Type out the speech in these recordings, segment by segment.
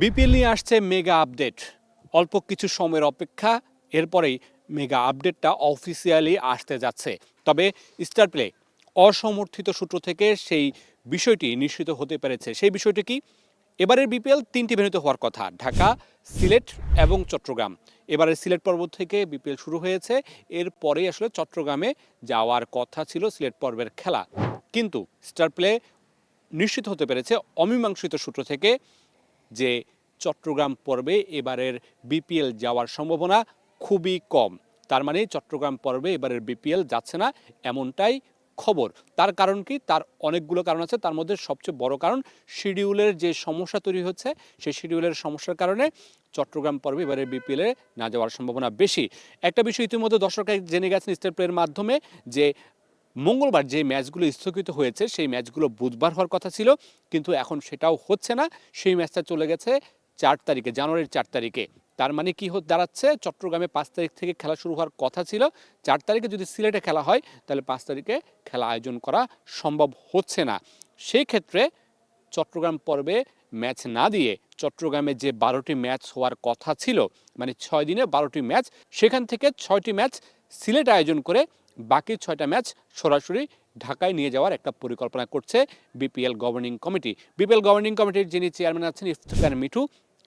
BPL নিয়ে আসছে mega update. অল্প কিছু সময়ের অপেক্ষা, এরপরেই মেগা আপডেটটা অফিসিয়ালি আসতে যাচ্ছে। তবে স্টার প্লে অসমর্থিত সূত্র থেকে সেই বিষয়টি নিশ্চিত হতে পেরেছে। সেই বিষয়টি কি? এবারের বিপিএল তিনটি ভেন্যুতে হওয়ার কথা: ঢাকা, সিলেট এবং চট্টগ্রাম। এবারের সিলেট পর্ব থেকে বিপিএল শুরু হয়েছে, এরপরেই আসলে চট্টগ্রামে যাওয়ার কথা ছিল সিলেট পর্বের খেলা। কিন্তু স্টার প্লে নিশ্চিত হতে পেরেছে অমীমাংসিত সূত্র থেকে যে চট্টগ্রাম পর্বে এবারের বিপিএল যাওয়ার সম্ভাবনা খুবই কম। তার মানে চট্টগ্রাম পর্বে এবারের বিপিএল যাচ্ছে না, এমনটাই খবর। তার কারণ কি? তার অনেকগুলো কারণ আছে। তার মধ্যে সবচেয়ে বড় কারণ শিডিউলের যে সমস্যা তৈরি হচ্ছে, সেই শিডিউলের সমস্যার কারণে চট্টগ্রাম পর্বে এবারের বিপিএলে না যাওয়ার সম্ভাবনা বেশি। একটা বিষয় ইতিমধ্যে দর্শকরা জেনে গেছেন স্টার প্লের মাধ্যমে, যে মঙ্গলবার যে ম্যাচগুলো স্থগিত হয়েছে সেই ম্যাচগুলো বুধবার হওয়ার কথা ছিল, কিন্তু এখন সেটাও হচ্ছে না। সেই ম্যাচটা চলে গেছে 4 তারিখে, জানুয়ারির 4 তারিখে। তার মানে কি দাঁড়াচ্ছে? চট্টগ্রামে 5 তারিখ থেকে খেলা শুরু হওয়ার কথা ছিল। 4 তারিখে যদি সিলেটে খেলা হয়, তাহলে 5 তারিখে খেলা আয়োজন করা সম্ভব হচ্ছে না। সেই ক্ষেত্রে চট্টগ্রাম পর্বে ম্যাচ না দিয়ে চট্টগ্রামে যে 12টি ম্যাচ হওয়ার কথা ছিল, মানে 6 দিনে 12টি ম্যাচ, সেখান থেকে 6টি ম্যাচ সিলেট আয়োজন করে বাকি 6টা ম্যাচ সরাসরি ঢাকায় নিয়ে যাওয়ার একটা পরিকল্পনা করছে BPL governing committee. BPL governing কমিটির যিনি চেয়ারম্যান আছেন ইফতেখার মিঠু,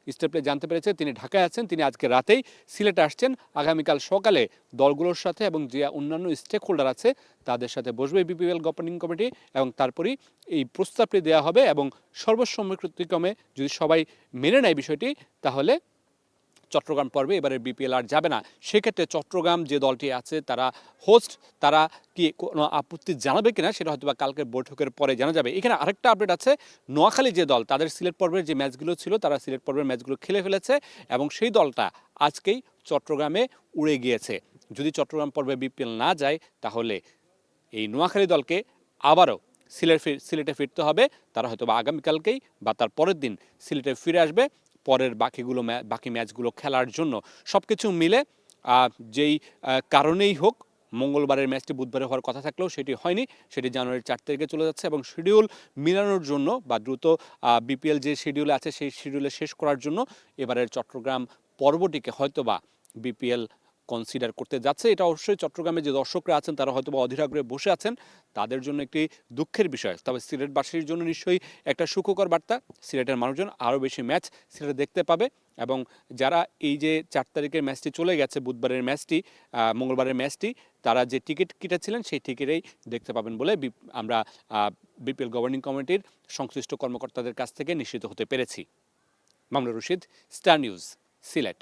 স্টার প্লে জানতে পেরেছে তিনি ঢাকায় আছেন। তিনি আজকে রাতেই সিলেটে আসছেন। আগামীকাল সকালে দলগুলোর সাথে এবং যে অন্যান্য স্টেক হোল্ডার আছে তাদের সাথে বসবে বিপিএল গভর্নিং কমিটি, এবং তারপরই এই প্রস্তাবটি দেওয়া হবে। এবং সর্বসম্মতিক্রমে যদি সবাই মেনে নেয় বিষয়টি, তাহলে চট্টগ্রাম পর্বে এবারে বিপিএল আর যাবে না। সেক্ষেত্রে চট্টগ্রাম যে দলটি আছে, তারা হোস্ট, তারা কি কোনো আপত্তি জানাবে কিনা সেটা হয়তো বা কালকের বৈঠকের পরে জানা যাবে। এখানে আরেকটা আপডেট আছে, নোয়াখালী যে দল, তাদের সিলেট পর্বের যে ম্যাচগুলো ছিল, তারা সিলেট পর্বের ম্যাচগুলো খেলে ফেলেছে এবং সেই দলটা আজকেই চট্টগ্রামে উড়ে গিয়েছে। যদি চট্টগ্রাম পর্বে বিপিএল না যায়, তাহলে এই নোয়াখালী দলকে আবারও সিলেটে ফিরতে হবে। তারা হয়তো বা আগামীকালকেই বা তার পরের দিন সিলেটে ফিরে আসবে পরের বাকি ম্যাচগুলো খেলার জন্য। সব কিছু মিলে যেই কারণেই হোক, মঙ্গলবারের ম্যাচটি বুধবারে হওয়ার কথা থাকলেও সেটি হয়নি, সেটি জানুয়ারির 4 তারিখে চলে যাচ্ছে। এবং শিডিউল মিলানোর জন্য বা দ্রুত বিপিএল যে শিডিউলে আছে সেই শিডিউলে শেষ করার জন্য এবারের চট্টগ্রাম পর্বটিকে হয়তোবা বিপিএল কনসিডার করতে যাচ্ছে। এটা অবশ্যই চট্টগ্রামে যে দর্শকরা আছেন তারা হয়তো বা অধীর আগ্রহে বসে আছেন, তাদের জন্য একটি দুঃখের বিষয়। তবে সিলেটবাসীর জন্য নিশ্চয়ই একটা সুখকর বার্তা। সিলেটের মানুষজন আরও বেশি ম্যাচ সিলেটে দেখতে পাবে, এবং যারা এই যে 4 তারিখের ম্যাচটি চলে গেছে, বুধবারের ম্যাচটি, মঙ্গলবারের ম্যাচটি, তারা যে টিকিট কেটেছিলেন সেই টিকিটেই দেখতে পাবেন বলে আমরা বিপিএল গভর্নিং কমিটির সংশ্লিষ্ট কর্মকর্তাদের কাছ থেকে নিশ্চিত হতে পেরেছি। Mamunur Rashid, star news, Sylhet.